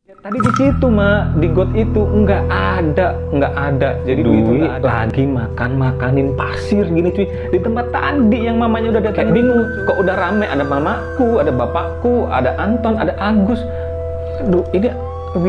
Tadi di situ di got itu nggak ada. Jadi Dwi lagi makanin pasir gini cuy di tempat tadi yang mamanya udah kayak bingung. Kok udah rame, ada mamaku, ada bapakku, ada Anton, ada Agus. Aduh, ini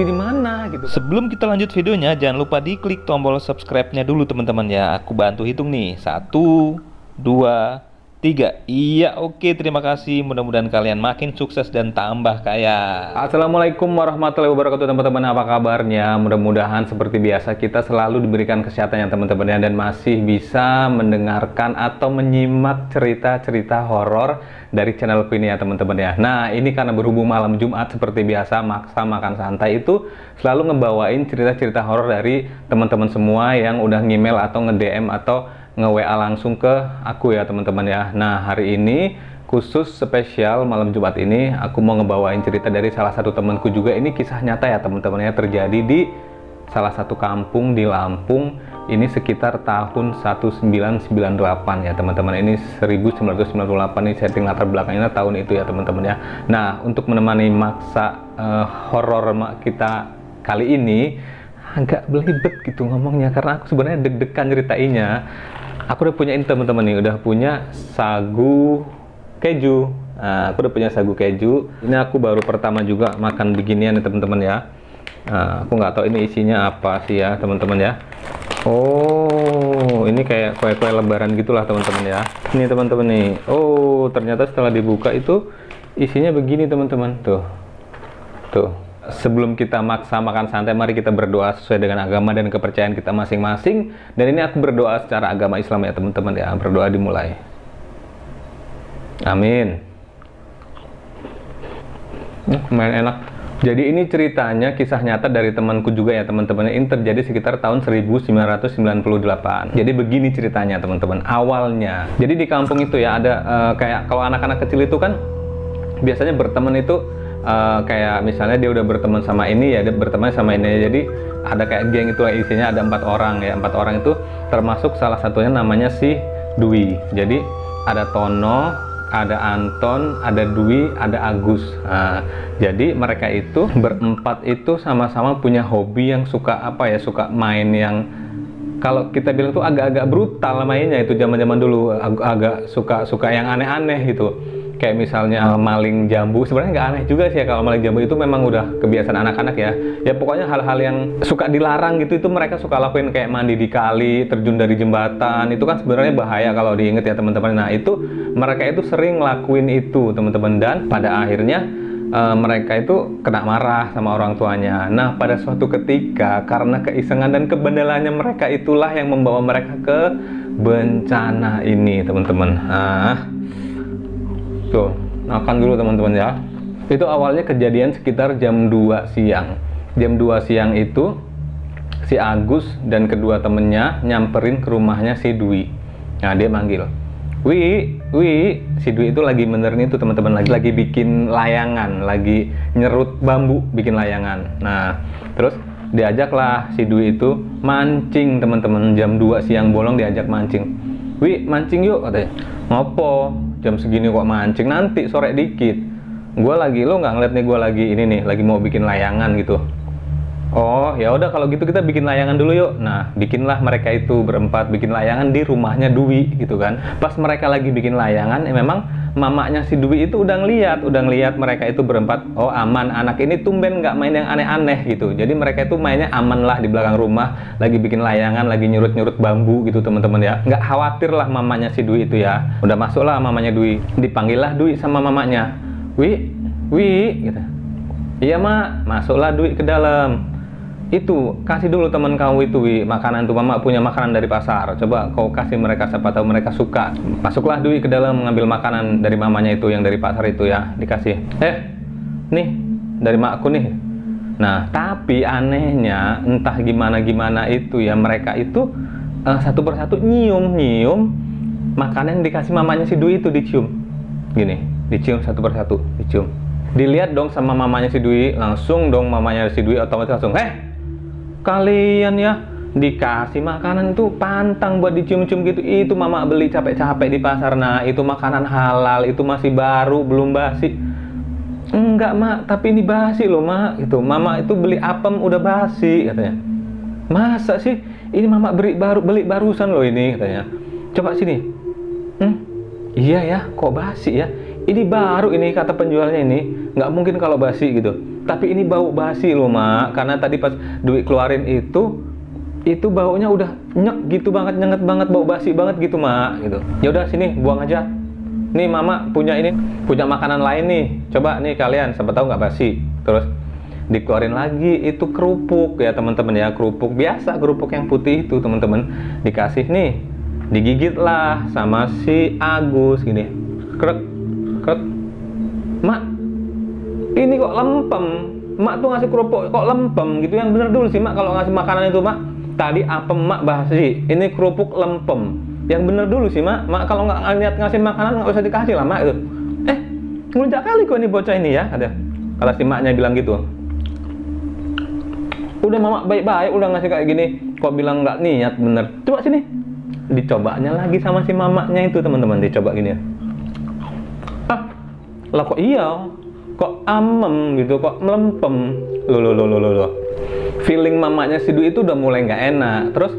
di mana gitu. Sebelum kita lanjut videonya, jangan lupa diklik tombol subscribe-nya dulu teman-teman ya. Aku bantu hitung nih. 1, 2, 3. Iya, oke, terima kasih. Mudah-mudahan kalian makin sukses dan tambah kaya. Assalamualaikum warahmatullahi wabarakatuh teman-teman. Apa kabarnya? Mudah-mudahan seperti biasa kita selalu diberikan kesehatan ya teman-teman, dan masih bisa mendengarkan atau menyimak cerita-cerita horor dari channelku ini ya teman-teman ya. Nah, ini karena berhubung malam Jumat seperti biasa, maksa makan santai itu selalu ngebawain cerita-cerita horor dari teman-teman semua yang udah ngemail atau nge-DM atau nge-WA langsung ke aku ya teman-teman ya. Nah, hari ini khusus spesial malam Jumat ini aku mau ngebawain cerita dari salah satu temanku juga. Ini kisah nyata ya teman-teman ya, terjadi di salah satu kampung di Lampung. Ini sekitar tahun 1998 ya teman-teman. Ini 1998 nih, setting latar belakangnya tahun itu ya teman-teman ya. Nah, untuk menemani maksa horor kita kali ini agak belibet gitu ngomongnya, karena aku sebenarnya deg-degan ceritainnya. Aku udah punya ini teman-teman nih, udah punya sagu keju. Nah, aku udah punya sagu keju. Ini aku baru pertama juga makan beginian ya teman-teman ya. Nah, aku nggak tahu ini isinya apa sih ya teman-teman ya. Oh, ini kayak kue-kue lebaran gitulah teman-teman ya. Ini teman-teman nih. Oh, ternyata setelah dibuka itu isinya begini teman-teman. Tuh. Sebelum kita maksa makan santai, mari kita berdoa sesuai dengan agama dan kepercayaan kita masing-masing. Dan ini aku berdoa secara agama Islam ya teman-teman ya. Berdoa dimulai. Amin. Lumayan enak. Jadi ini ceritanya kisah nyata dari temanku juga ya teman-teman. Ini terjadi sekitar tahun 1998. Jadi begini ceritanya teman-teman. Awalnya, jadi di kampung itu ya ada kayak kalau anak-anak kecil itu kan biasanya berteman itu kayak misalnya dia udah berteman sama ini ya, dia berteman sama ini. Jadi ada kayak geng itu isinya ada 4 orang ya. 4 orang itu termasuk salah satunya namanya si Dwi. Jadi ada Tono, ada Anton, ada Dwi, ada Agus. Nah, jadi mereka itu berempat itu sama-sama punya hobi yang suka apa ya, suka main yang kalau kita bilang tuh agak-agak brutal mainnya itu zaman-zaman dulu. Agak suka yang aneh-aneh gitu. Kayak misalnya maling jambu. Sebenarnya nggak aneh juga sih ya kalau maling jambu, itu memang udah kebiasaan anak-anak ya. Ya pokoknya hal-hal yang suka dilarang gitu, itu mereka suka lakuin, kayak mandi di kali, terjun dari jembatan. Itu kan sebenarnya bahaya kalau diinget ya teman-teman. Nah, itu mereka itu sering ngelakuin itu teman-teman, dan pada akhirnya mereka itu kena marah sama orang tuanya. Nah, pada suatu ketika karena keisengan dan kebandelannya mereka, itulah yang membawa mereka ke bencana ini teman-teman. Tuh, makan dulu teman-teman ya. Itu awalnya kejadian sekitar jam 2 siang. Jam 2 siang itu si Agus dan kedua temennya nyamperin ke rumahnya si Dwi. Nah, dia manggil, Wi, si Dwi itu lagi benerin itu teman-teman, lagi bikin layangan, lagi nyerut bambu bikin layangan. Nah, terus diajaklah si Dwi itu mancing teman-teman. Jam 2 siang bolong diajak mancing. Wi, mancing yuk katanya. Ngopo? Jam segini kok mancing, nanti sore dikit. Lo nggak ngeliat nih, gue lagi ini nih, lagi mau bikin layangan gitu. Oh, ya udah kalau gitu kita bikin layangan dulu yuk. Nah, bikinlah mereka itu berempat bikin layangan di rumahnya Dwi gitu kan. Pas mereka lagi bikin layangan, memang mamanya si Dwi itu udah ngeliat mereka itu berempat. Oh, aman, anak ini tumben nggak main yang aneh-aneh gitu. Jadi mereka itu mainnya aman lah di belakang rumah, lagi bikin layangan, lagi nyurut-nyurut bambu gitu teman-teman ya. Nggak khawatir lah mamanya si Dwi itu ya. Udah masuklah mamanya Dwi, dipanggil lah Dwi sama mamanya. Wi gitu. Iya mak, masuklah Dwi ke dalam. Itu kasih dulu teman kamu itu Wi makanan tuh, mama punya makanan dari pasar, coba kau kasih mereka, siapa tahu mereka suka. Masuklah Dwi ke dalam mengambil makanan dari mamanya itu yang dari pasar itu ya, dikasih. Nih dari makku nih. Nah, tapi anehnya entah gimana itu ya, mereka itu satu persatu nyium makanan yang dikasih mamanya si Dwi itu, dicium gini, dicium satu persatu, dicium. Dilihat dong sama mamanya si Dwi, langsung dong mamanya si Dwi otomatis langsung, kalian ya dikasih makanan itu pantang buat dicium-cium gitu. Itu mama beli capek-capek di pasar. Nah, itu makanan halal, itu masih baru, belum basi. Enggak mak, tapi ini basi loh mak, gitu. Mama itu beli apem udah basi katanya. Masa sih? Ini mama beli barusan loh ini katanya. Coba sini. Iya ya, kok basi ya? Ini baru ini kata penjualnya ini, nggak mungkin kalau basi gitu. Tapi ini bau basi loh mak, karena tadi pas duit keluarin itu baunya udah nyek gitu banget, nyenget banget, bau basi banget gitu mak, gitu. Ya udah sini, buang aja. Nih mama punya makanan lain nih, coba nih kalian, siapa tahu nggak basi. Terus dikeluarin lagi itu kerupuk ya teman-teman ya, kerupuk biasa, kerupuk yang putih itu teman-teman, dikasih nih, digigit lah sama si Agus gini, krek krek. Mak, ini kok lempem. Mak tuh ngasih kerupuk kok lempem gitu, yang bener dulu sih mak kalau ngasih makanan itu mak. Tadi apem mak basi, ini kerupuk lempem. Yang bener dulu sih mak. Mak kalau nggak lihat ngasih makanan nggak usah dikasih lah mak itu. Ngelunjak kali kok ini bocah ini ya, ada. Kalau si maknya bilang gitu. Udah mama baik-baik udah ngasih kayak gini, kok bilang nggak niat bener. Coba sini. Dicobanya lagi sama si mamaknya itu teman-teman, dicoba gini ya. Lah kok iya, kok amem gitu, kok melempem. Loh. Feeling mamanya si Dwi itu udah mulai nggak enak. Terus,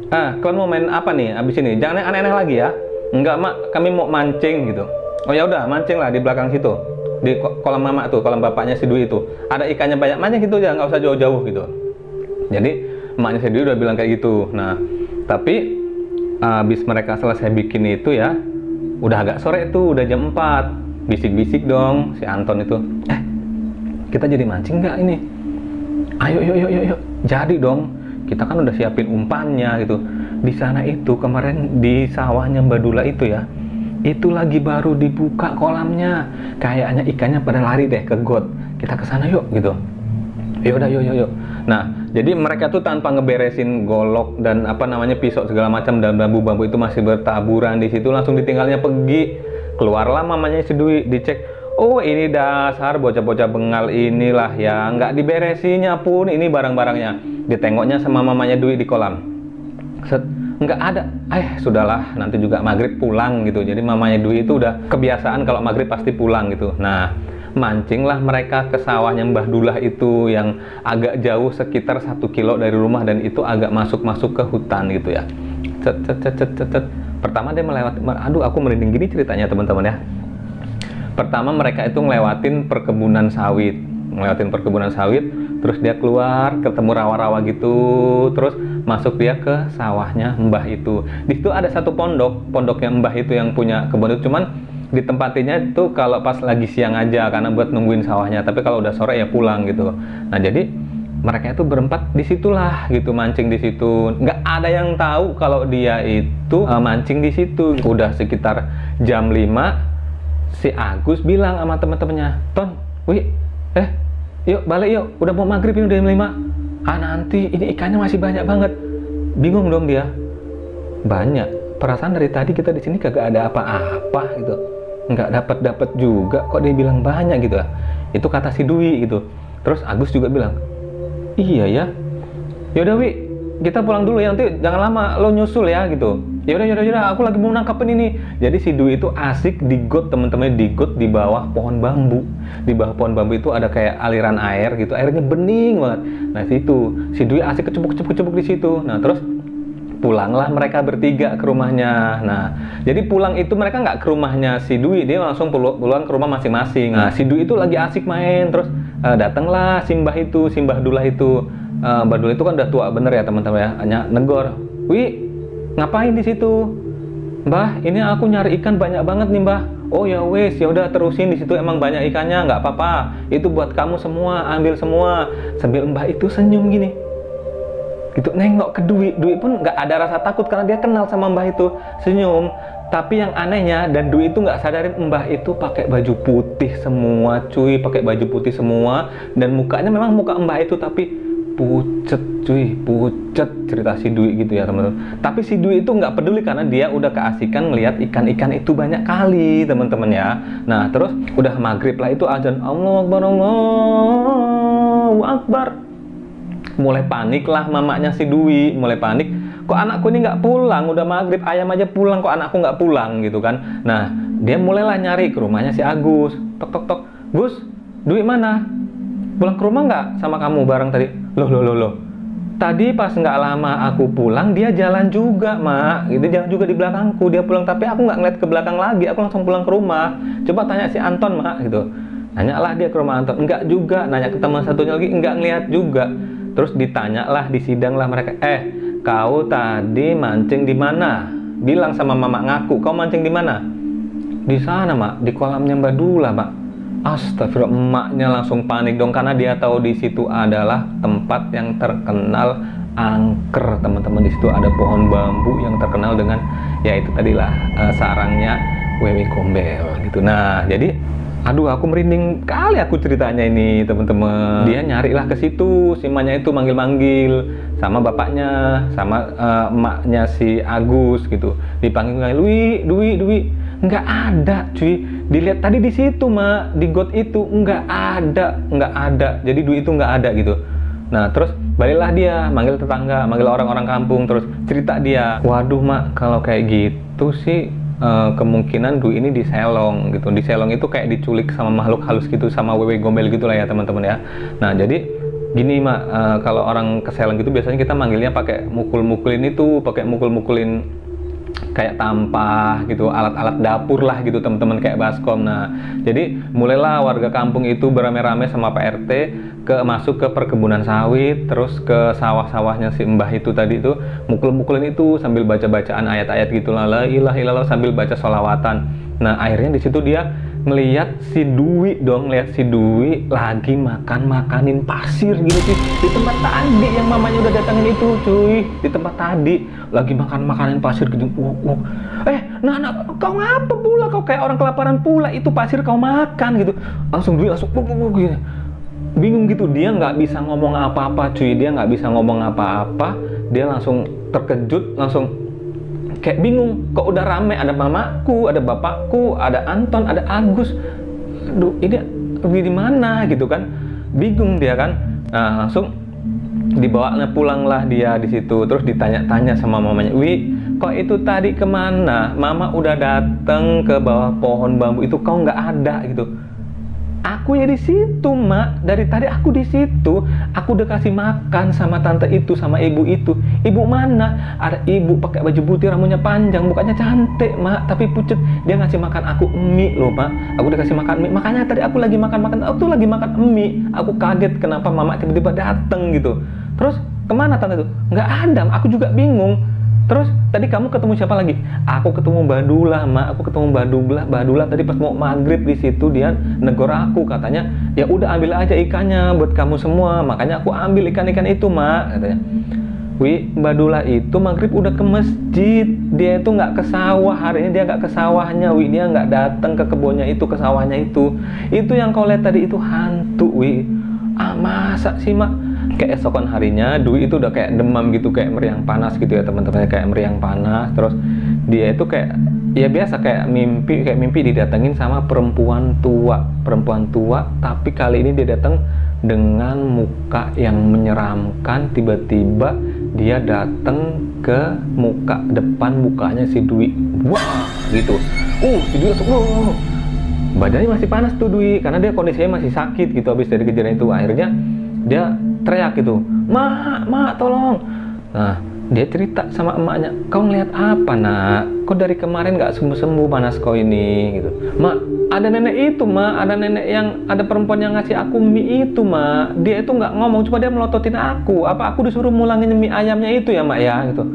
kalian mau main apa nih abis ini? Jangan aneh-aneh lagi ya. Enggak mak, kami mau mancing gitu. Oh ya udah, mancing lah di belakang situ. Di kolam mama tuh, kolam bapaknya si Dwi itu. Ada ikannya banyak, mancing gitu aja, nggak usah jauh-jauh gitu. Jadi, emaknya si Dwi udah bilang kayak gitu. Nah, tapi abis mereka selesai bikin itu ya, udah agak sore tuh, udah jam 4. Bisik-bisik dong si Anton itu, kita jadi mancing nggak ini? Ayo, jadi dong. Kita kan udah siapin umpannya gitu. Di sana itu kemarin di sawahnya Mbak Dula itu ya, itu lagi baru dibuka kolamnya. Kayaknya ikannya pada lari deh ke got. Kita ke sana yuk gitu. Yaudah, yuk. Nah, jadi mereka tuh tanpa ngeberesin golok dan pisau segala macam dan bambu-bambu itu masih bertaburan di situ, langsung ditinggalnya pergi. Keluarlah mamanya si Dwi, dicek. Oh ini dasar bocah-bocah bengal inilah ya, nggak diberesinya pun ini barang-barangnya. Ditengoknya sama mamanya Dwi di kolam. Nggak ada. Sudahlah, nanti juga maghrib pulang gitu. Jadi mamanya Dwi itu udah kebiasaan kalau maghrib pasti pulang gitu. Nah, mancinglah mereka ke sawahnya Mbah Dullah itu yang agak jauh sekitar 1 kilo dari rumah dan itu agak masuk ke hutan gitu ya. Pertama dia melewati, aduh aku merinding gini ceritanya teman-teman ya. Pertama mereka itu ngelewatin perkebunan sawit, terus dia keluar ketemu rawa-rawa gitu, terus masuk dia ke sawahnya Mbah itu. Di situ ada satu pondoknya Mbah itu yang punya kebun itu, cuman ditempatinya itu kalau pas lagi siang aja karena buat nungguin sawahnya, tapi kalau udah sore ya pulang gitu. Nah jadi mereka itu berempat di situlah gitu, mancing di situ. Nggak ada yang tahu kalau dia itu mancing di situ. Udah sekitar jam 5, si Agus bilang sama teman-temannya, Ton, yuk balik yuk, udah mau maghrib ini udah jam 5. Nanti ini ikannya masih banyak banget. Bingung dong dia. Banyak. Perasaan dari tadi kita di sini kagak ada apa-apa gitu. Nggak dapat juga, kok dia bilang banyak gitu ya. Itu kata si Dwi gitu. Terus Agus juga bilang, iya ya. Yaudah Wi, kita pulang dulu ya, nanti jangan lama lo nyusul ya gitu. Yaudah, aku lagi mau nangkapin ini. Jadi si Dwi itu asik di got, teman-teman, di got di bawah pohon bambu. Di bawah pohon bambu itu ada kayak aliran air gitu, airnya bening banget. Nah situ si Dwi asik kecebuk di situ. Nah terus pulanglah mereka bertiga ke rumahnya. Nah jadi pulang itu mereka nggak ke rumahnya si Dwi, dia langsung pulang ke rumah masing-masing. Nah si Dwi itu lagi asik main, terus datanglah Simbah Dullah itu. Mbah Dullah itu kan udah tua bener ya teman-teman ya, hanya negor, Wi ngapain di situ? Mbah, ini aku nyari ikan banyak banget nih Mbah. Oh ya wes, ya udah terusin di situ, emang banyak ikannya, nggak apa-apa. Itu buat kamu semua, ambil semua. Sambil Mbah itu senyum gini. Gitu nengok ke Dwi pun nggak ada rasa takut karena dia kenal sama Mbah itu, senyum. Tapi yang anehnya, dan Dwi itu nggak sadarin Mbah itu pakai baju putih semua, cuy, pakai baju putih semua, dan mukanya memang muka Mbah itu tapi pucet, cuy, pucet, cerita si Dwi gitu ya teman-teman. Tapi si Dwi itu nggak peduli karena dia udah keasikan melihat ikan-ikan itu banyak kali teman-teman ya. Nah terus udah maghrib lah itu azan, Allahu Akbar. Mulai panik lah mamanya si Dwi, mulai panik. Kok anakku ini nggak pulang? Udah maghrib, ayam aja pulang, kok anakku nggak pulang gitu kan? Nah dia mulailah nyari ke rumahnya si Agus. Tok, Gus, Dwi mana? Pulang ke rumah nggak sama kamu bareng tadi? Loh. Tadi pas nggak lama aku pulang, dia jalan juga, Mak. Gitu, jalan juga di belakangku. Dia pulang, tapi aku nggak ngeliat ke belakang lagi. Aku langsung pulang ke rumah. Coba tanya si Anton, Mak, gitu. Nanyalah dia ke rumah Anton. Enggak juga. Nanya ke teman satunya lagi, enggak ngeliat juga. Terus ditanyalah, disidanglah mereka. Kau tadi mancing di mana? Bilang sama Mama, ngaku. Kau mancing di mana? Di sana, Mak. Di kolamnya Mbak Dula, Mak. Astagfirullah, emaknya langsung panik dong, karena dia tahu di situ adalah tempat yang terkenal angker, teman-teman. Di situ ada pohon bambu yang terkenal dengan, ya itu tadilah sarangnya Wewe Gombel gitu. Nah, jadi aduh, aku merinding kali aku ceritanya ini, teman-teman. Dia nyarilah ke situ, si emaknya itu manggil-manggil sama bapaknya, sama emaknya si Agus gitu. Dipanggil, Dwi. Nggak ada, cuy. Dilihat tadi di situ, Mak, di got itu nggak ada. Jadi Dwi itu nggak ada gitu. Nah, terus baliklah dia, manggil tetangga, manggil orang-orang kampung, terus cerita dia. Waduh, Mak, kalau kayak gitu sih kemungkinan Dwi ini diselong gitu. Diselong itu kayak diculik sama makhluk halus gitu, sama Wewe Gombel gitu lah ya, teman-teman ya. Nah, jadi gini, Mak, kalau orang keselong gitu biasanya kita manggilnya pakai mukul-mukulin itu, pakai mukul-mukulin kayak tampah gitu, alat-alat dapur lah gitu, teman-teman, kayak baskom. Nah, jadi mulailah warga kampung itu beramai-ramai sama Pak RT masuk ke perkebunan sawit, terus ke sawah-sawahnya si Mbah itu tadi itu, mukul-mukulin itu sambil baca-bacaan ayat-ayat gitu lah, la ilaha illallah, sambil baca sholawatan. Nah, akhirnya di situ dia ngelihat si Dwi dong, lihat si Dwi lagi makanin pasir gitu sih, di tempat tadi yang mamanya udah datangin itu, cuy. Di tempat tadi lagi makanin pasir gitu. Nah, kau ngapa pula? Kau kayak orang kelaparan pula, itu pasir kau makan gitu. Langsung Dwi langsung gitu. Bingung gitu, dia nggak bisa ngomong apa-apa, cuy. Dia nggak bisa ngomong apa-apa, dia langsung terkejut, langsung kayak bingung. Kok udah rame, ada mamaku, ada bapakku, ada Anton, ada Agus. Aduh, ini di mana gitu kan? Bingung dia kan. Nah, langsung dibawanya pulanglah dia di situ. Terus ditanya-tanya sama mamanya, Wi, kok itu tadi kemana? Mama udah dateng ke bawah pohon bambu itu, kau nggak ada gitu. Aku ya di situ, Mak. Dari tadi aku di situ. Aku udah kasih makan sama tante itu, sama ibu itu. Ibu mana? Ada ibu pakai baju putih, rambutnya panjang, mukanya cantik, Mak, tapi pucet. Dia ngasih makan aku mie loh, Mak. Aku udah kasih makan mie. Makanya tadi aku lagi makan. Aku tuh lagi makan mie. Aku kaget kenapa Mama tiba-tiba dateng gitu. Terus kemana tante itu? Nggak ada. Aku juga bingung. Terus tadi kamu ketemu siapa lagi? Aku ketemu Mbak Dula, Mak. Aku ketemu Mbak Dula tadi pas mau maghrib di situ, dia negor aku, katanya, ya udah ambil aja ikannya buat kamu semua. Makanya aku ambil ikan-ikan itu, Mak, katanya. Wi, Mbak Dula itu maghrib udah ke masjid. Dia itu nggak ke sawah, hari ini dia nggak ke sawahnya, Wi. Dia nggak datang ke kebunnya itu, ke sawahnya itu. Itu yang kau lihat tadi itu hantu, Wi. Masa sih, Mak? Keesokan harinya Dwi itu udah kayak demam gitu, kayak meriang panas gitu ya, teman-teman, kayak meriang panas. Terus dia itu kayak ya biasa, kayak mimpi didatengin sama perempuan tua, tapi kali ini dia datang dengan muka yang menyeramkan. Tiba-tiba dia datang ke depan mukanya si Dwi. Wah, gitu. Si Dwi langsung badannya masih panas tuh Dwi, karena dia kondisinya masih sakit gitu habis dari kejadian itu. Akhirnya dia teriak gitu, mak tolong. Nah, dia cerita sama emaknya, kau ngeliat apa, Nak? Kok dari kemarin nggak sembuh-sembuh panas kau ini gitu. Mak, ada nenek itu, Mak, ada nenek yang, ada perempuan yang ngasih aku mie itu, Mak. Dia itu nggak ngomong, cuma dia melototin aku. Apa aku disuruh mulangin mie ayamnya itu ya, Mak, ya gitu.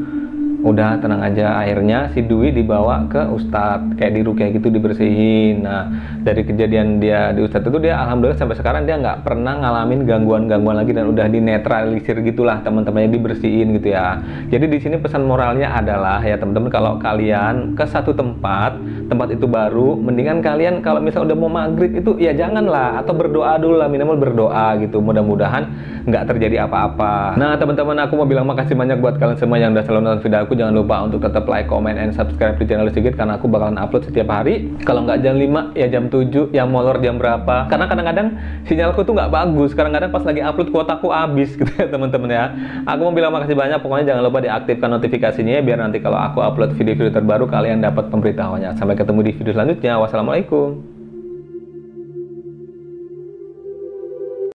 Udah, tenang aja. Akhirnya si Dwi dibawa ke Ustadz, kayak diruqyah gitu, dibersihin. Nah, dari kejadian dia di Ustadz itu, dia alhamdulillah sampai sekarang dia nggak pernah ngalamin gangguan-gangguan lagi, dan udah dinetralisir gitulah, teman-temannya dibersihin gitu ya. Jadi di sini pesan moralnya adalah ya teman-teman, kalau kalian ke satu tempat itu baru, mendingan kalian kalau misal udah mau maghrib itu ya janganlah, atau berdoa dulu lah, minimal berdoa gitu, mudah-mudahan nggak terjadi apa-apa. Nah, teman-teman, aku mau bilang makasih banyak buat kalian semua yang udah selalu nonton video aku. Jangan lupa untuk tetap like, comment, and subscribe di channel Sigit, karena aku bakalan upload setiap hari. Kalau nggak jam 5 ya jam 7, yang molor jam berapa, karena kadang-kadang sinyalku tuh nggak bagus, kadang-kadang pas lagi upload kuotaku habis gitu ya, teman-teman ya. Aku mau bilang makasih banyak, pokoknya jangan lupa diaktifkan notifikasinya biar nanti kalau aku upload video-video terbaru kalian dapat pemberitahuannya. Sampai ketemu di video selanjutnya. Wassalamualaikum.